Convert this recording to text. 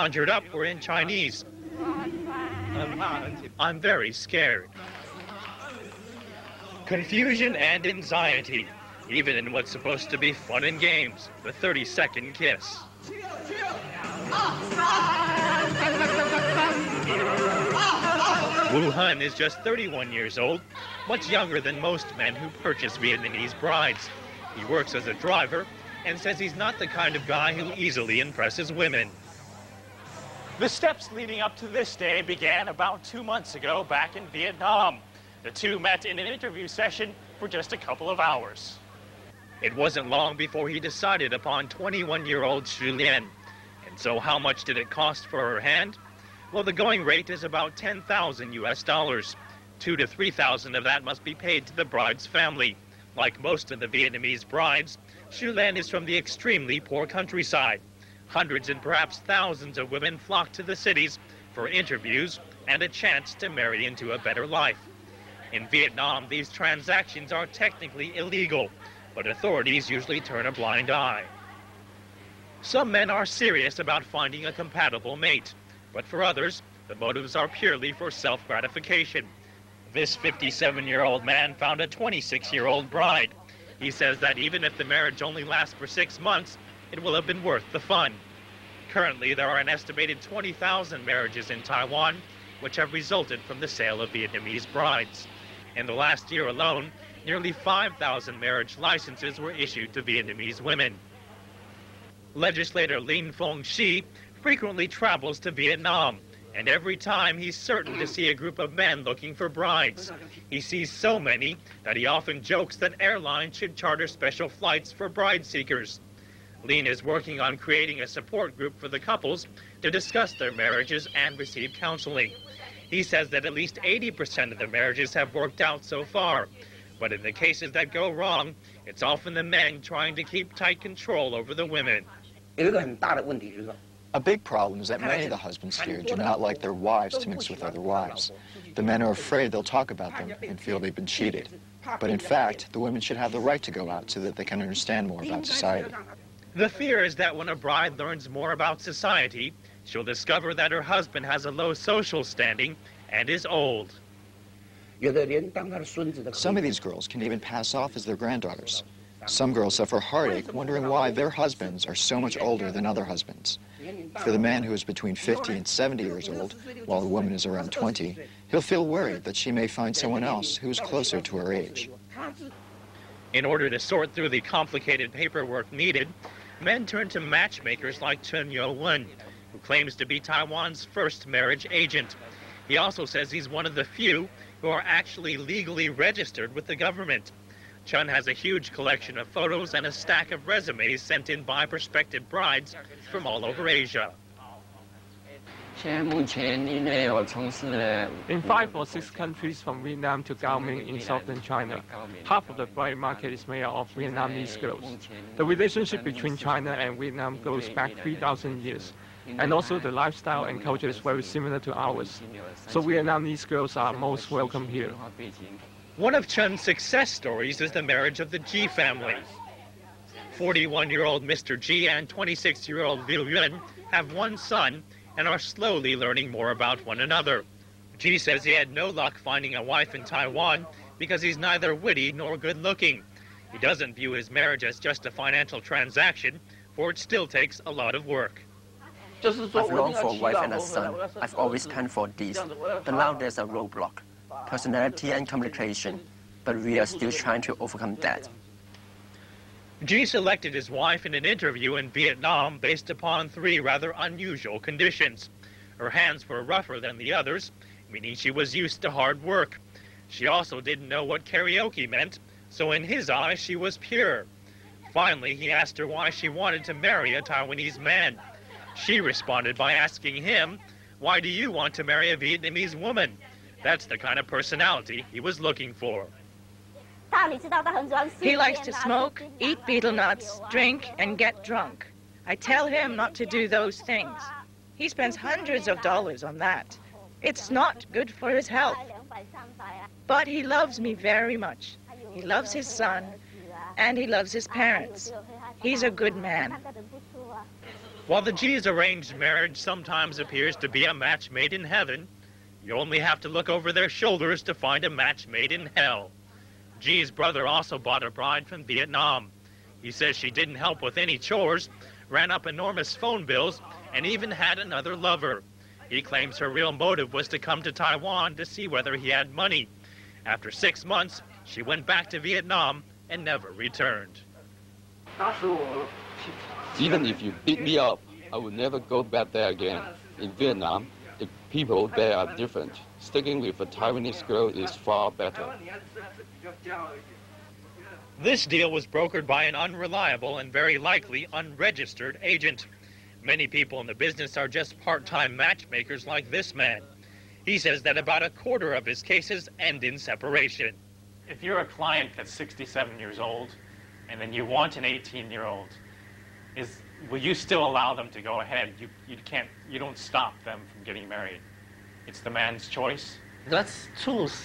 conjured up were in Chinese. I'm very scared. Confusion and anxiety, even in what's supposed to be fun and games, the 30-second kiss. Wu Hun is just 31 years old, much younger than most men who purchase Vietnamese brides. He works as a driver and says he's not the kind of guy who easily impresses women. The steps leading up to this day began about 2 months ago back in Vietnam. The two met in an interview session for just a couple of hours. It wasn't long before he decided upon 21-year-old Xu Lian. And so how much did it cost for her hand? Well, the going rate is about $10,000 US. $2,000 to $3,000 of that must be paid to the bride's family. Like most of the Vietnamese brides, Xu Lian is from the extremely poor countryside. Hundreds and perhaps thousands of women flock to the cities for interviews and a chance to marry into a better life. In Vietnam, these transactions are technically illegal, but authorities usually turn a blind eye. Some men are serious about finding a compatible mate, but for others, the motives are purely for self-gratification. This 57-year-old man found a 26-year-old bride. He says that even if the marriage only lasts for 6 months, it will have been worth the fun. Currently, there are an estimated 20,000 marriages in Taiwan, which have resulted from the sale of Vietnamese brides. In the last year alone, nearly 5,000 marriage licenses were issued to Vietnamese women. Legislator Lin Phong Shi frequently travels to Vietnam, and every time he's certain to see a group of men looking for brides. He sees so many that he often jokes that airlines should charter special flights for bride seekers. Lin is working on creating a support group for the couples to discuss their marriages and receive counseling. He says that at least 80% of the marriages have worked out so far. But in the cases that go wrong, it's often the men trying to keep tight control over the women. A big problem is that many of the husbands here do not like their wives to mix with other wives. The men are afraid they'll talk about them and feel they've been cheated. But in fact, the women should have the right to go out so that they can understand more about society. The fear is that when a bride learns more about society, she'll discover that her husband has a low social standing and is old. Some of these girls can even pass off as their granddaughters. Some girls suffer heartache wondering why their husbands are so much older than other husbands. For the man who is between 50 and 70 years old, while the woman is around 20, he'll feel worried that she may find someone else who is closer to her age. In order to sort through the complicated paperwork needed, men turn to matchmakers like Chen Yo-wen, who claims to be Taiwan's first marriage agent. He also says he's one of the few who are actually legally registered with the government. Chen has a huge collection of photos and a stack of resumes sent in by prospective brides from all over Asia. In 5 or 6 countries from Vietnam to Gaoming in southern China, half of the bride market is made up of Vietnamese girls. The relationship between China and Vietnam goes back 3,000 years. And also the lifestyle and culture is very similar to ours. So Vietnamese girls are most welcome here. One of Chen's success stories is the marriage of the Ji family. 41-year-old Mr. Ji and 26-year-old Liu Yun have one son and are slowly learning more about one another. Ji says he had no luck finding a wife in Taiwan because he's neither witty nor good-looking. He doesn't view his marriage as just a financial transaction, for it still takes a lot of work. I've longed for a wife and a son. I've always planned for this. But now there's a roadblock, personality and communication. But we are still trying to overcome that. Ji selected his wife in an interview in Vietnam based upon 3 rather unusual conditions. Her hands were rougher than the others, meaning she was used to hard work. She also didn't know what karaoke meant, so in his eyes she was pure. Finally, he asked her why she wanted to marry a Taiwanese man. She responded by asking him, "Why do you want to marry a Vietnamese woman?" That's the kind of personality he was looking for. He likes to smoke, eat betel nuts, drink, and get drunk. I tell him not to do those things. He spends hundreds of dollars on that. It's not good for his health. But he loves me very much. He loves his son, and he loves his parents. He's a good man. While the G's arranged marriage sometimes appears to be a match made in heaven, you only have to look over their shoulders to find a match made in hell. G's brother also bought a bride from Vietnam. He says she didn't help with any chores, ran up enormous phone bills, and even had another lover. He claims her real motive was to come to Taiwan to see whether he had money. After 6 months, she went back to Vietnam and never returned. Even if you beat me up, I will never go back there again. In Vietnam, the people there are different. Sticking with a Taiwanese girl is far better. This deal was brokered by an unreliable and very likely unregistered agent. Many people in the business are just part-time matchmakers like this man. He says that about a quarter of his cases end in separation. If you're a client that's 67 years old and then you want an 18-year-old, will you still allow them to go ahead? You don't stop them from getting married. It's the man's choice. Let's choose